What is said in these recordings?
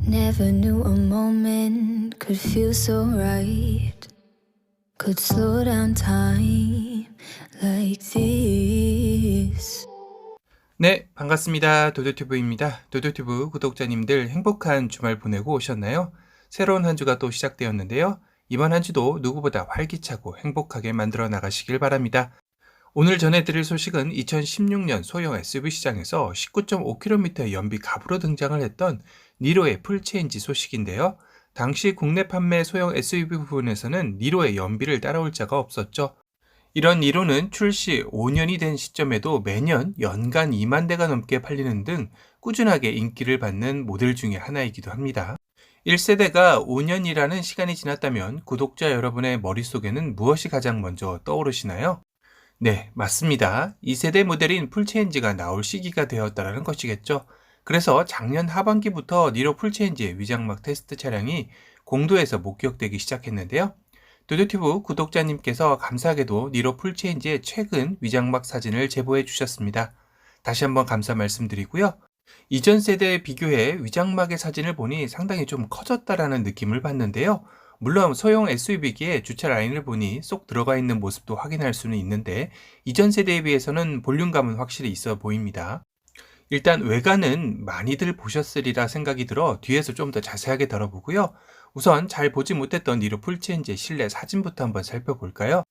Never knew a moment could feel so right, could slow down time like this. 네, 반갑습니다. 도도튜브입니다. 도도튜브 구독자님들 행복한 주말 보내고 오셨나요? 새로운 한 주가 또 시작되었는데요. 이번 한 주도 누구보다 활기차고 행복하게 만들어 나가시길 바랍니다. 오늘 전해드릴 소식은 2016년 소형 SUV 시장에서 19.5km 연비 갑으로 등장을 했던 니로의 풀체인지 소식인데요. 당시 국내 판매 소형 SUV 부분에서는 니로의 연비를 따라올 자가 없었죠. 이런 니로는 출시 5년이 된 시점에도 매년 연간 2만 대가 넘게 팔리는 등 꾸준하게 인기를 받는 모델 중에 하나이기도 합니다. 1세대가 5년이라는 시간이 지났다면 구독자 여러분의 머릿속에는 무엇이 가장 먼저 떠오르시나요? 네, 맞습니다. 2세대 모델인 풀체인지가 나올 시기가 되었다는 것이겠죠. 그래서 작년 하반기부터 니로 풀체인지의 위장막 테스트 차량이 공도에서 목격되기 시작했는데요. 도도튜브 구독자님께서 감사하게도 니로 풀체인지의 최근 위장막 사진을 제보해 주셨습니다. 다시 한번 감사 말씀드리고요. 이전 세대에 비교해 위장막의 사진을 보니 상당히 좀 커졌다라는 느낌을 받는데요. 물론 소형 SUV기에 주차 라인을 보니 쏙 들어가 있는 모습도 확인할 수는 있는데 이전 세대에 비해서는 볼륨감은 확실히 있어 보입니다. 일단 외관은 많이들 보셨으리라 생각이 들어 뒤에서 좀 더 자세하게 다뤄보고요. 우선 잘 보지 못했던 니로 풀체인지의 실내 사진부터 한번 살펴볼까요?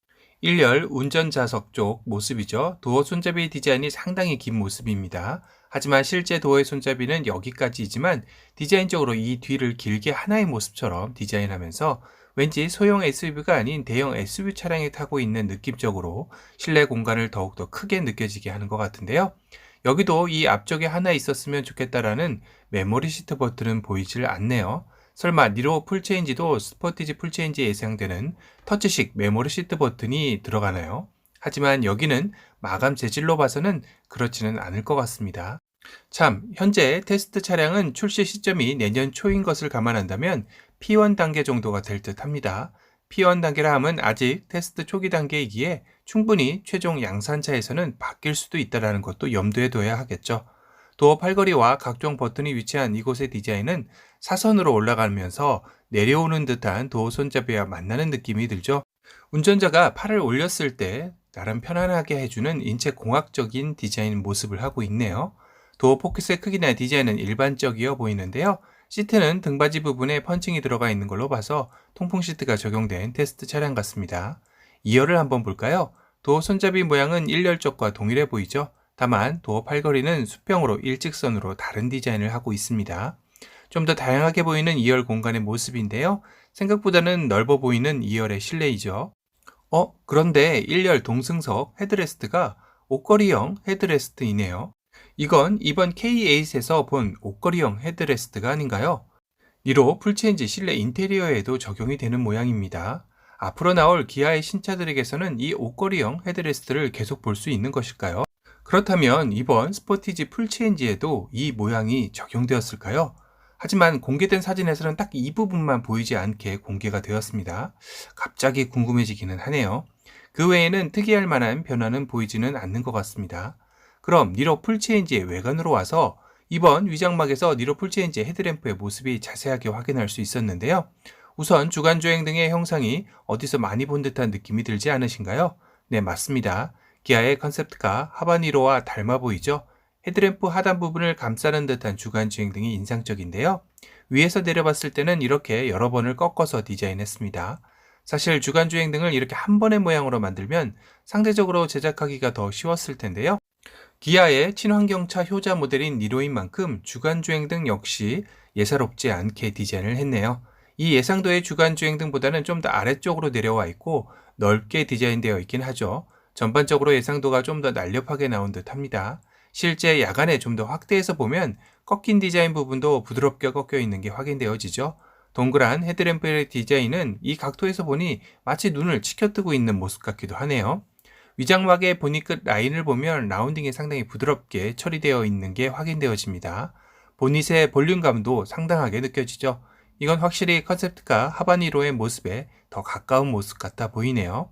1열 운전좌석 쪽 모습이죠. 도어 손잡이 디자인이 상당히 긴 모습입니다. 하지만 실제 도어의 손잡이는 여기까지이지만 디자인적으로 이 뒤를 길게 하나의 모습처럼 디자인하면서 왠지 소형 SUV가 아닌 대형 SUV 차량에 타고 있는 느낌적으로 실내 공간을 더욱더 크게 느껴지게 하는 것 같은데요. 여기도 이 앞쪽에 하나 있었으면 좋겠다라는 메모리 시트 버튼은 보이질 않네요. 설마 니로 풀체인지도 스포티지 풀체인지에 예상되는 터치식 메모리 시트 버튼이 들어가나요? 하지만 여기는 마감 재질로 봐서는 그렇지는 않을 것 같습니다. 참, 현재 테스트 차량은 출시 시점이 내년 초인 것을 감안한다면 P1 단계 정도가 될 듯 합니다. P1 단계라 함은 아직 테스트 초기 단계이기에 충분히 최종 양산차에서는 바뀔 수도 있다는 것도 염두에 둬야 하겠죠. 도어 팔걸이와 각종 버튼이 위치한 이곳의 디자인은 사선으로 올라가면서 내려오는 듯한 도어 손잡이와 만나는 느낌이 들죠. 운전자가 팔을 올렸을 때 나름 편안하게 해주는 인체 공학적인 디자인 모습을 하고 있네요. 도어 포켓의 크기나 디자인은 일반적이어 보이는데요. 시트는 등받이 부분에 펀칭이 들어가 있는 걸로 봐서 통풍 시트가 적용된 테스트 차량 같습니다. 2열을 한번 볼까요? 도어 손잡이 모양은 1열 쪽과 동일해 보이죠? 다만 도어 팔걸이는 수평으로 일직선으로 다른 디자인을 하고 있습니다. 좀 더 다양하게 보이는 2열 공간의 모습인데요. 생각보다는 넓어 보이는 2열의 실내이죠. 그런데 1열 동승석 헤드레스트가 옷걸이형 헤드레스트이네요. 이건 이번 K8에서 본 옷걸이형 헤드레스트가 아닌가요? 니로 풀체인지 실내 인테리어에도 적용이 되는 모양입니다. 앞으로 나올 기아의 신차들에게서는 이 옷걸이형 헤드레스트를 계속 볼 수 있는 것일까요? 그렇다면 이번 스포티지 풀체인지에도 이 모양이 적용되었을까요? 하지만 공개된 사진에서는 딱 이 부분만 보이지 않게 공개가 되었습니다. 갑자기 궁금해지기는 하네요. 그 외에는 특이할 만한 변화는 보이지는 않는 것 같습니다. 그럼 니로 풀체인지의 외관으로 와서 이번 위장막에서 니로 풀체인지의 헤드램프의 모습이 자세하게 확인할 수 있었는데요. 우선 주간주행 등의 형상이 어디서 많이 본 듯한 느낌이 들지 않으신가요? 네, 맞습니다. 기아의 컨셉트카 하바니로와 닮아 보이죠? 헤드램프 하단 부분을 감싸는 듯한 주간주행 등이 인상적인데요. 위에서 내려봤을 때는 이렇게 여러 번을 꺾어서 디자인했습니다. 사실 주간주행 등을 이렇게 한 번의 모양으로 만들면 상대적으로 제작하기가 더 쉬웠을 텐데요. 기아의 친환경차 효자 모델인 니로인 만큼 주간주행 등 역시 예사롭지 않게 디자인을 했네요. 이 예상도의 주간주행 등보다는 좀 더 아래쪽으로 내려와 있고 넓게 디자인되어 있긴 하죠. 전반적으로 예상도가 좀 더 날렵하게 나온 듯 합니다. 실제 야간에 좀 더 확대해서 보면 꺾인 디자인 부분도 부드럽게 꺾여 있는 게 확인되어지죠. 동그란 헤드램프의 디자인은 이 각도에서 보니 마치 눈을 치켜뜨고 있는 모습 같기도 하네요. 위장막의 보니 끝 라인을 보면 라운딩이 상당히 부드럽게 처리되어 있는 게 확인되어집니다. 보닛의 볼륨감도 상당하게 느껴지죠. 이건 확실히 컨셉트카 하바니로의 모습에 더 가까운 모습 같아 보이네요.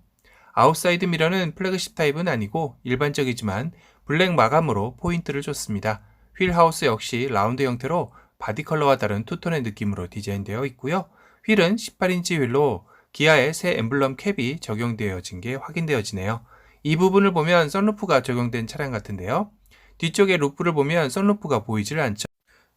아웃사이드 미러는 플래그십 타입은 아니고 일반적이지만 블랙 마감으로 포인트를 줬습니다. 휠하우스 역시 라운드 형태로 바디 컬러와 다른 투톤의 느낌으로 디자인되어 있고요. 휠은 18인치 휠로 기아의 새 엠블럼 캡이 적용되어진 게 확인되어지네요. 이 부분을 보면 선루프가 적용된 차량 같은데요. 뒤쪽의 루프를 보면 선루프가 보이질 않죠.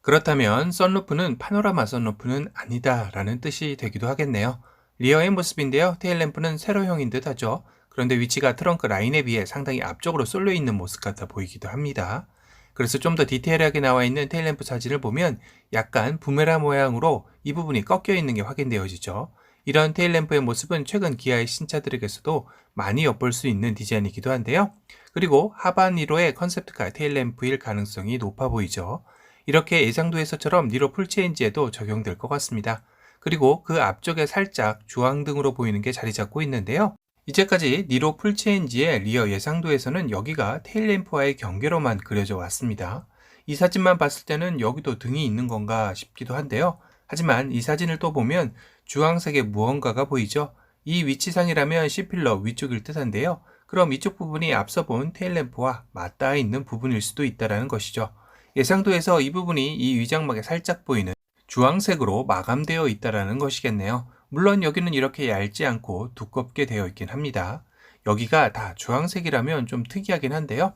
그렇다면 선루프는 파노라마 선루프는 아니다 라는 뜻이 되기도 하겠네요. 리어의 모습인데요. 테일램프는 세로형인 듯 하죠. 그런데 위치가 트렁크 라인에 비해 상당히 앞쪽으로 쏠려 있는 모습 같아 보이기도 합니다. 그래서 좀 더 디테일하게 나와 있는 테일램프 사진을 보면 약간 부메라 모양으로 이 부분이 꺾여 있는 게 확인되어지죠. 이런 테일램프의 모습은 최근 기아의 신차들에게서도 많이 엿볼 수 있는 디자인이기도 한데요. 그리고 하반 니로의 컨셉트카 테일램프일 가능성이 높아 보이죠. 이렇게 예상도에서처럼 니로 풀체인지에도 적용될 것 같습니다. 그리고 그 앞쪽에 살짝 주황등으로 보이는 게 자리 잡고 있는데요. 이제까지 니로 풀체인지의 리어 예상도에서는 여기가 테일램프와의 경계로만 그려져 왔습니다. 이 사진만 봤을 때는 여기도 등이 있는 건가 싶기도 한데요. 하지만 이 사진을 또 보면 주황색의 무언가가 보이죠. 이 위치상이라면 C필러 위쪽일 듯한데요. 그럼 이쪽 부분이 앞서 본 테일램프와 맞닿아 있는 부분일 수도 있다는 것이죠. 예상도에서 이 부분이 이 위장막에 살짝 보이는 주황색으로 마감되어 있다는 것이겠네요. 물론 여기는 이렇게 얇지 않고 두껍게 되어 있긴 합니다. 여기가 다 주황색이라면 좀 특이하긴 한데요.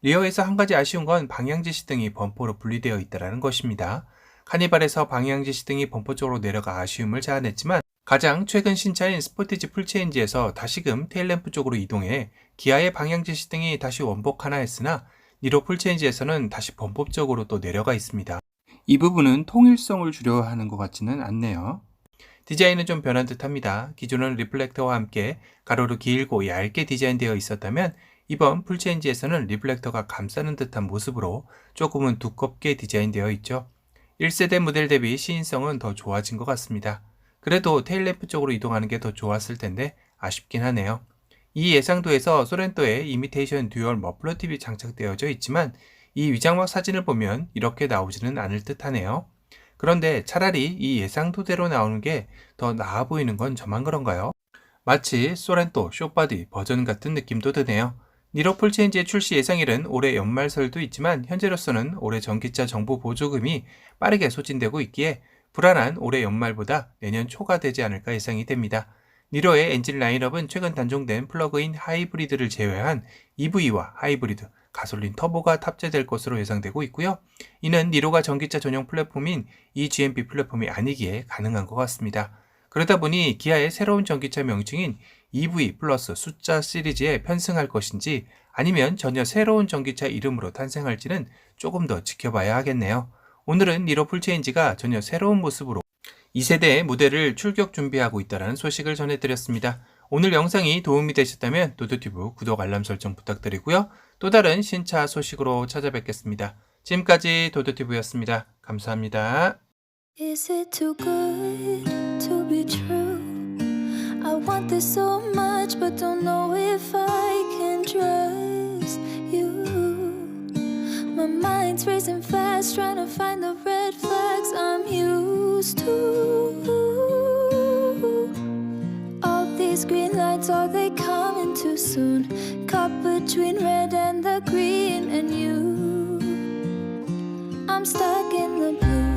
리어에서 한 가지 아쉬운 건 방향지시등이 범퍼로 분리되어 있다는 것입니다. 카니발에서 방향지시등이 범퍼 쪽으로 내려가 아쉬움을 자아냈지만 가장 최근 신차인 스포티지 풀체인지에서 다시금 테일램프 쪽으로 이동해 기아의 방향지시등이 다시 원복하나 했으나 니로 풀체인지에서는 다시 범법적으로 또 내려가 있습니다. 이 부분은 통일성을 주려 하는 것 같지는 않네요. 디자인은 좀 변한 듯 합니다. 기존은 리플렉터와 함께 가로로 길고 얇게 디자인되어 있었다면 이번 풀체인지에서는 리플렉터가 감싸는 듯한 모습으로 조금은 두껍게 디자인되어 있죠. 1세대 모델 대비 시인성은 더 좋아진 것 같습니다. 그래도 테일램프 쪽으로 이동하는 게 더 좋았을 텐데 아쉽긴 하네요. 이 예상도에서 소렌토에 이미테이션 듀얼 머플러 팁이 장착되어져 있지만 이 위장막 사진을 보면 이렇게 나오지는 않을 듯 하네요. 그런데 차라리 이 예상도대로 나오는 게 더 나아 보이는 건 저만 그런가요? 마치 소렌토 쇼바디 버전 같은 느낌도 드네요. 니로 풀체인지의 출시 예상일은 올해 연말설도 있지만 현재로서는 올해 전기차 정부 보조금이 빠르게 소진되고 있기에 불안한 올해 연말보다 내년 초가 되지 않을까 예상이 됩니다. 니로의 엔진 라인업은 최근 단종된 플러그인 하이브리드를 제외한 EV와 하이브리드, 가솔린 터보가 탑재될 것으로 예상되고 있고요. 이는 니로가 전기차 전용 플랫폼인 eGMP 플랫폼이 아니기에 가능한 것 같습니다. 그러다 보니 기아의 새로운 전기차 명칭인 EV 플러스 숫자 시리즈에 편승할 것인지 아니면 전혀 새로운 전기차 이름으로 탄생할지는 조금 더 지켜봐야 하겠네요. 오늘은 니로 풀체인지가 전혀 새로운 모습으로 2세대의 모델을 출격 준비하고 있다는 소식을 전해드렸습니다. 오늘 영상이 도움이 되셨다면 도도튜브 구독 알람 설정 부탁드리고요. 또 다른 신차 소식으로 찾아뵙겠습니다. 지금까지 도도튜브였습니다. 감사합니다. Is it too good to be true? I want this so much but don't know if I can trust you. My mind's racing fast trying to find the red flags I'm used to. All these green lights, are they coming too soon? Caught between red and the green and you. I'm stuck in the blue.